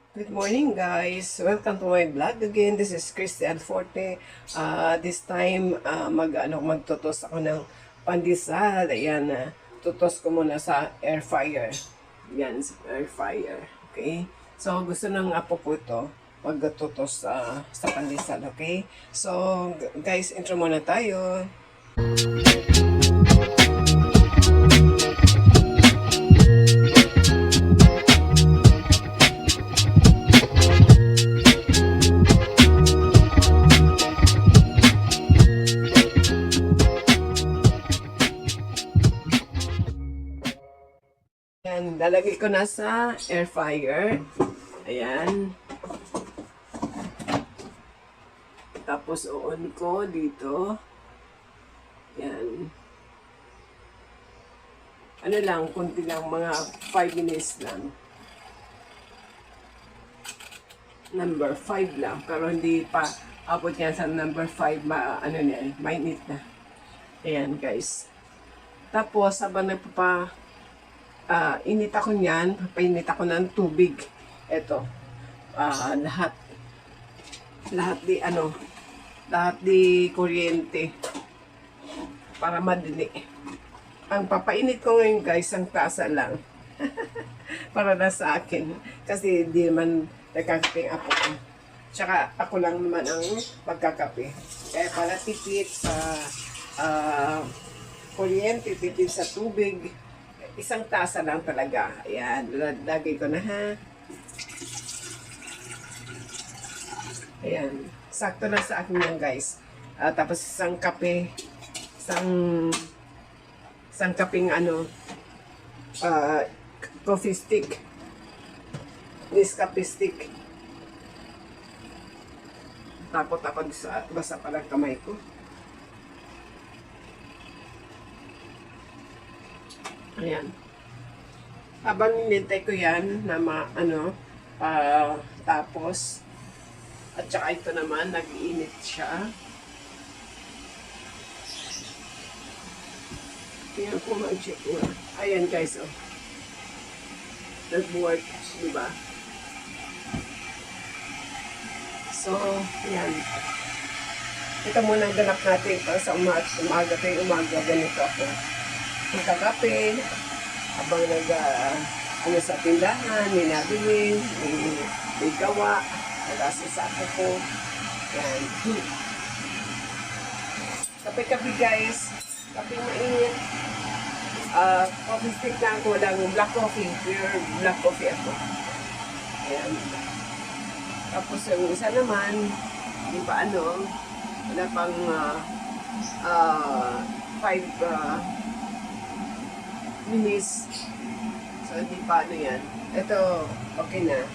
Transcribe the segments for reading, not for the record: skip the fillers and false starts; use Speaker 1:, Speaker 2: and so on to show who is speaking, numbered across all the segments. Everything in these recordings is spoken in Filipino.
Speaker 1: Good morning, guys. Welcome to my vlog again. This is Christian Forte. This time, magtutos ako ng pandesal. Ayan, tutos ko muna sa air fryer. Yan, sa air fryer. Okay? So, gusto ng apo ko ito magtutos sa pandesal. Okay? So, guys, intro muna tayo. Ayan, lalagay ko na sa air fryer. Ayan. Tapos on ko dito. Ayan. Ano lang, kunti lang, mga 5 minutes lang. Number 5 lang, pero hindi pa abot yan sa number 5, mainit na. Ayan, guys. Tapos, habang init ako niyan, painit ako ng tubig. Ito, lahat di kuryente para madali. Ang papainit ko ngayon, guys, ang tasa lang. Para na sa akin. Kasi di naman nagkakape ako. Tsaka ako lang naman ang magkakape. Kaya para tipid sa kuryente, tipid sa tubig, isang tasa lang talaga. Ayan, lagay ko na ha. Ayan, sakto na sa akin yan, guys. Tapos isang kape, isang kaping coffee stick. Nescafe stick. Tapos basa pala kamay ko. Ayan. Habang nintay ko yan na tapos at saka ito naman nag-iinit siya. Tingnan ko mag-check na. Ayan, guys, oh. Nag-work, diba? So, ayan. Ito muna ang ganap natin para sa umaga tayo ganito ako. Magkakape, habang sa tindahan, may nabili, may gawa, nag-asisa ko. Yan. Kape-kape, guys. Kape mainit. Coffee stick na ako lang, black coffee. Pure black coffee ako. Ayan. Tapos yung isa naman, di pa wala pang 5 minutes. So, hindi pa yan. Ito, okay na.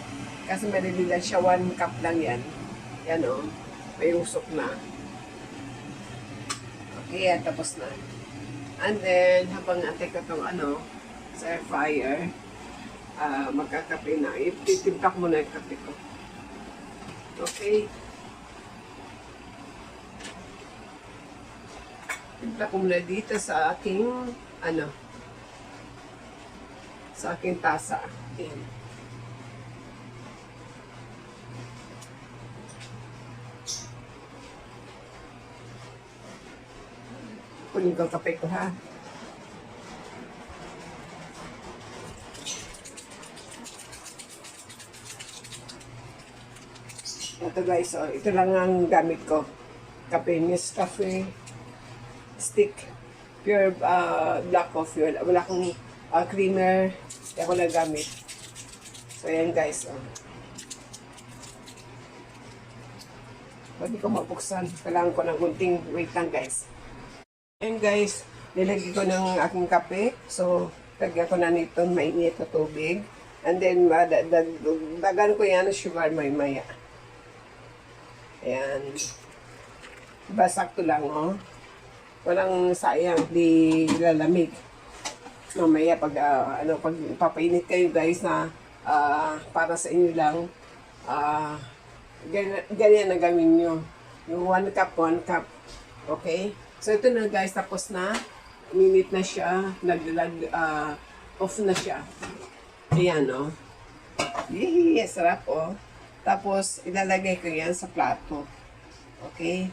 Speaker 1: Kasi malili lang siya, 1 cup lang yan. Yan o. May usok na. Okay, tapos na. And then, habang natin ko itong sa air fryer, magkakape na. Ititimpak muna yung kape ko. Okay. Timpak ko muna dito sa aking, sa aking tasa. Ayan. Kunin ko ang kape ko, ha? Ito, guys, ito lang ang gamit ko. Kape, Nescafe stick. Pure black coffee. Wala akong creamer. Hindi ako nagamit. So, ayan, guys. Pwede ko mabuksan. Kailangan ko ng gunting. Wait lang, guys. Ayan, guys. Nilagay ko ng aking kape. So, lagyan ko na nito mainit na tubig. And then, dagan ko yan ng sugar maya. Ayan. Diba, sakto lang, oh. Walang sayang, di lalamig. Mamaya, pag papainit kayo, guys, na para sa inyo lang, ganyan na gawin nyo. Yung 1 cup, 1 cup. Okay? So, ito na, guys, tapos na. Minute na siya. Off na siya. Ayan, oh. Yee, sarap oh. Tapos, ilalagay ko yan sa plato. Okay?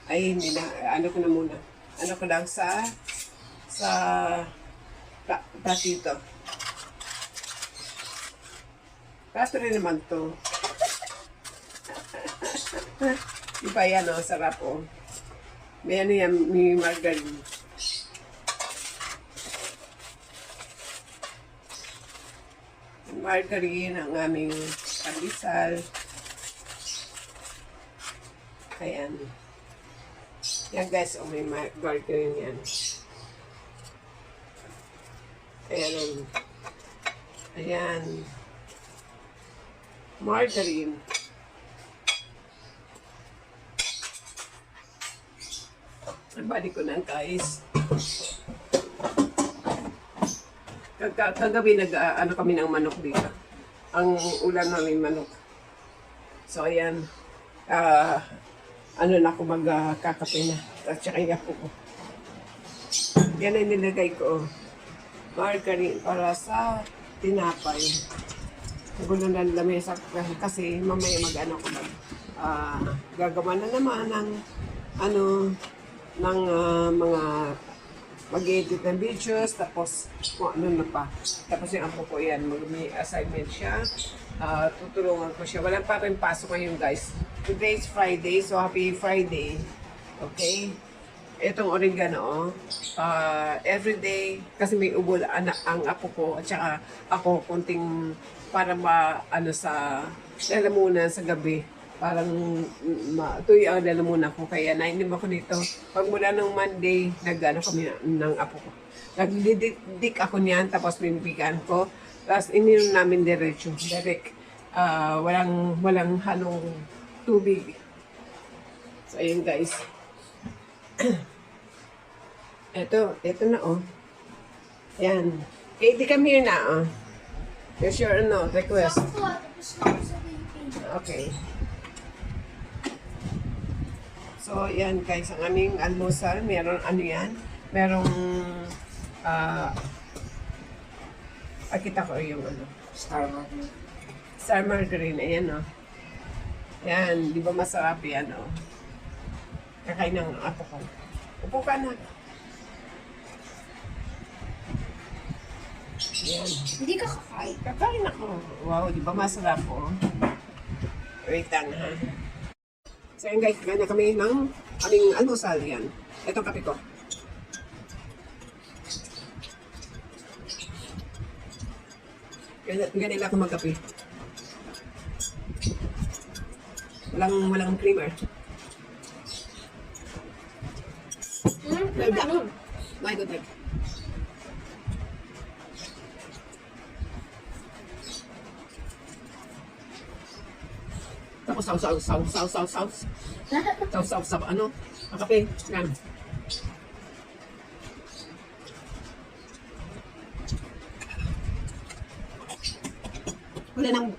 Speaker 1: Ay, hindi na. Ano ko na muna. Ano ko lang sa platito. Plato rin naman to. Di ba yan oh, sarap oh. May ano yan, may margarine. Margarine ang aming pandesal. Ayan. Yan guys, oh, may margarine yan. Ayan. Ayan. Margarine. Balik ko na guys. Kagabi ano kami ng manok dito. Ang ulam namin manok. So ayan. Ano na ako magkakape na. At saka yapo ko. Yan ang nilagay ko. Margarine para sa tinapay. Gulo na lamesa kasi mamaya mag-ano ko gagawa na naman ng mga mag-edit ng videos, tapos kung ano na pa. Tapos yung apo ko yan, may assignment siya. Tutulungan ko siya. Walang pa rin pasok ngayon guys. Today is Friday, so happy Friday. Okay? Itong oregano, everyday, kasi may ubol ang apo ko, at saka ako kunting para sa lalamunan sa gabi. Parang tuyo ang lalamunan ko, kaya nainim ako dito. Pag mula ng Monday, nag-ano kami ng apo ko. Nagdidik ako niyan, tapos binibigan ko. Tapos ininom namin direct. Walang halong tubig. So ayun guys. Ito na oh. Yan. Katie, come here na oh. Here's your request. Okay. So, yan guys, ang aming almusal, meron yan, merong, kita ko yung Star Margarine, ayan o. Yan, di ba masarap yan o. Kakain ng apo ko. Upo ka na. Yan.
Speaker 2: Hindi ka kakain.
Speaker 1: Kakain ako. Wow, di ba masarap o. Wait lang ha. So yun guys, gana kami ng aming almusal yan. Itong kape ko. Ganyan ako magkape. Walang creamer. My good egg. Tapos saw, ano? Ang kape. Yan. Wala nang,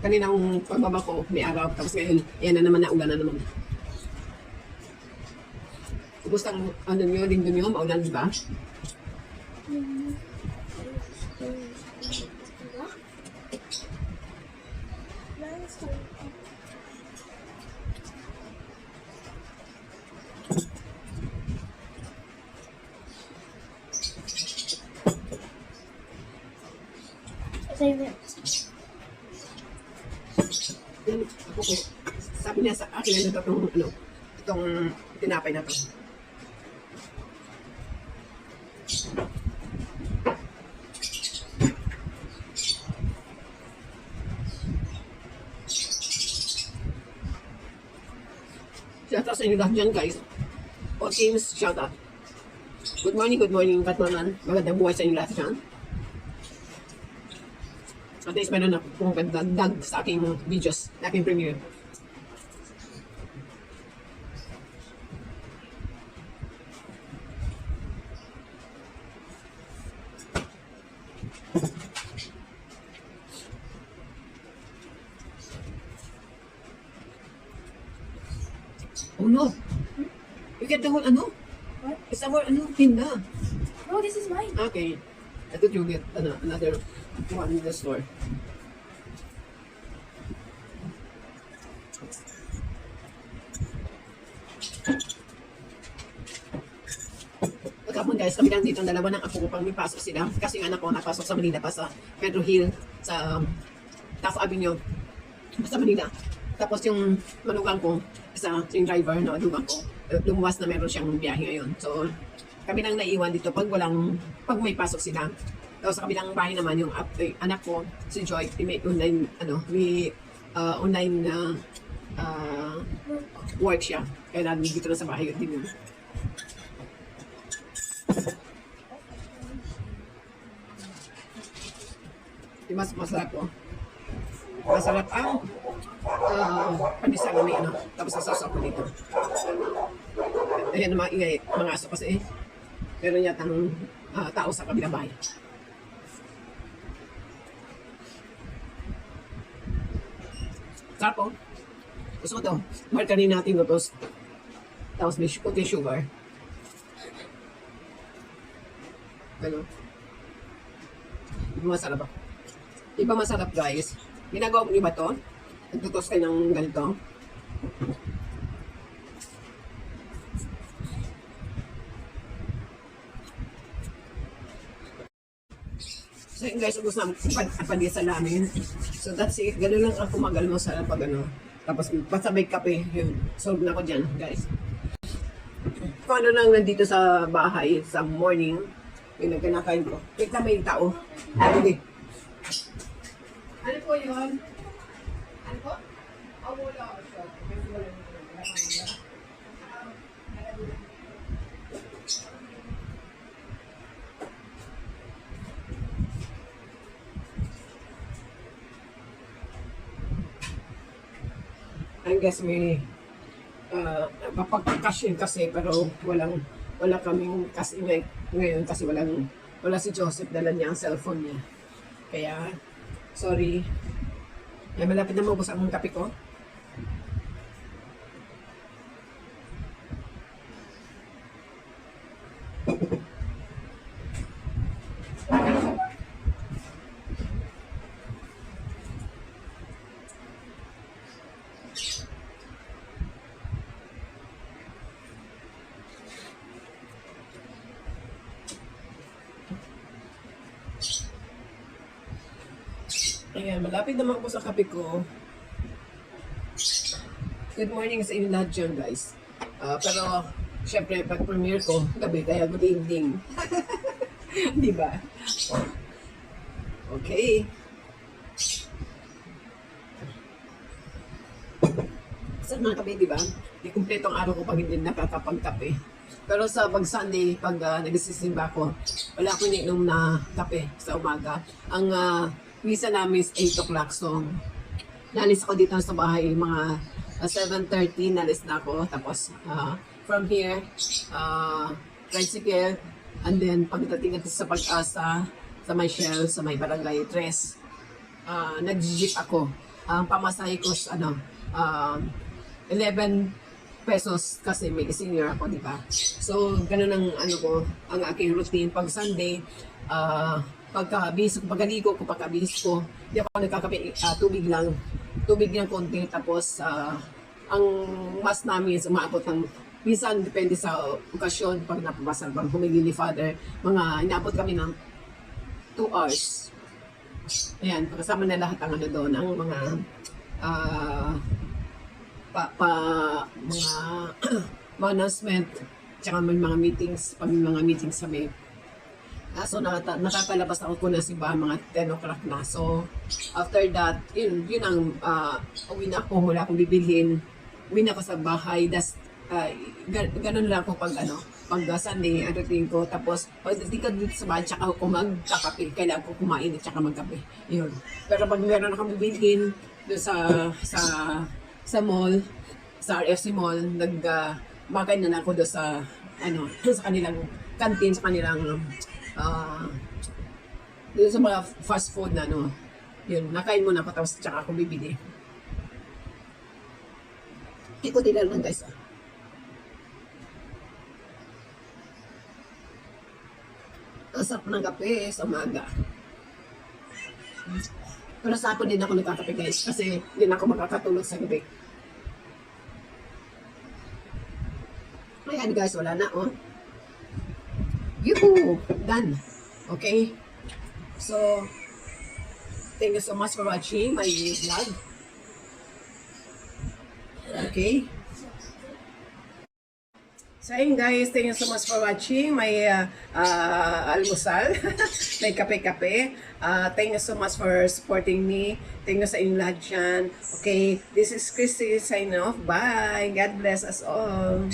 Speaker 1: kaninang pagbaba ko, may araw. Tapos ngayon, yan na naman, naulan na naman. Kumusta ang linggo nyo, maulan ba?
Speaker 2: Favorite.
Speaker 1: Yan, ako ko. Sabi niya sa akin, itong tinapay na to. Shout out sa inyo lahat dyan guys. All teams, shout out. Good morning, Katmanan. Magandang buhay sa inyo lahat dyan. At least meron na kung dag sa aking videos, aking premiere. Oh no! You get the whole What? It's our tinda.
Speaker 2: No, this is mine.
Speaker 1: Okay. I thought you get another One in the store. Pagkapon guys, kami lang dito ang dalawa ng apo ko pag may pasok sila. Kasi yung anak ko napasok sa Manila pa sa Pedro Hill, sa Taft Avenue, sa Manila. Tapos yung manugang ko, yung driver, no, manugang ko, lumuwas na meron siyang biyahe ngayon. So, kami lang naiwan dito pag may pasok sila. Tapos sa kabilang bahay naman, yung anak ko, si Joy, may online, online na work siya. Kaya namin dito na sa bahay yun din yun. Mas masarap po. Masarap ang pandesal na may ano. Tapos sasawsaw ko dito. Ayan na mga aso kasi meron yatang tao sa kabilang bahay. Sarap po. Gusto ko ito. Margarin natin ito. Tapos may kunti sugar. Ano? Masarap ako. Iba masarap guys. Ginagawa mo niyo ba ito? Nagtutos kayo ng ganito. So yun guys, ubos na ang pandesal namin. So that's it. Ganun lang ako mag-almusal pag ano. Tapos pasabay kape. Yun. Solve na ako dyan guys. Kung ano lang nandito sa bahay sa morning, yung nagkanakain ko. Kita may tao. Hindi. Ano po yun? Ano po? Wala. I guess may mapagkakashin kasi pero wala kaming kasi ngayon kasi wala si Joseph, dala niya ang cellphone niya. Kaya sorry. Ay, malapit na maubos ang kape ko. Ayan, malapit naman ako sa kape ko. Good morning sa inyo lahat dyan, guys. Pero, syempre, pag premiere ko, gabi, kaya good evening. Di ba? Okay. Sa mga kape, di ba? Di kumpleto ang araw ko pag hindi nakakapagkape. Pero sa pag Sunday, pag nagsisimba ko, wala akong ininom na kape sa umaga. Ang misa namin is 8 o'clock. So, nalis ako dito sa bahay, mga 7:30, nalis na ako. Tapos, from here, tricycle, and then pagdating natin sa Pag-asa, sa may Shell, sa may Barangay 3, nag-jeep ako. Ang pamasahe ko, 11 pesos kasi may senior ako, di ba? So, ganun ang ang aking routine. Pag Sunday, pagkabihis ko, pagkaligo ko, pagkabihis ko, hindi ako nagkakape, tubig lang konti, tapos ang mas namin is umaabot ng, minsan depende sa okasyon, pag napabasal, pag humili ni Father, inaabot kami ng 2 hours. Ayan, kasama na lahat ang doon, ang mga mga announcement, tsaka may mga meetings, pag may mga meetings kami. So, nakakalabas ako ko na si ba mga 10 o'clock na. So, after that, yun ang uwi na ako, wala akong bibilhin. Uwi na ako sa bahay. Ganun lang ako pag Sunday, ang routine ko. Tapos, pagdating ka dito sa bahay, tsaka ako magkakape. Kailangan ko kumain at tsaka magkape. Yun. Pero pag meron akong bibilhin doon sa mall, sa RFC Mall, makain na ako doon sa kanilang canteen, sa kanilang doon sa mga fast food na yun, nakain mo na ako tapos tsaka ako bibili. Ikuti lang guys. Ang sarap ng kape sa umaga. Pero sa hapon din ako nagkakape guys kasi hindi na ako makakatulog sa gabi. Ayan guys, wala na oh. Yuhu! Done. Okay? So, thank you so much for watching my vlog. Okay? So ayun guys, thank you so much for watching my almusal, may kape-kape. Thank you so much for supporting me. Thank you sa inyong lahat dyan. Okay, this is Christy signing off. Bye! God bless us all.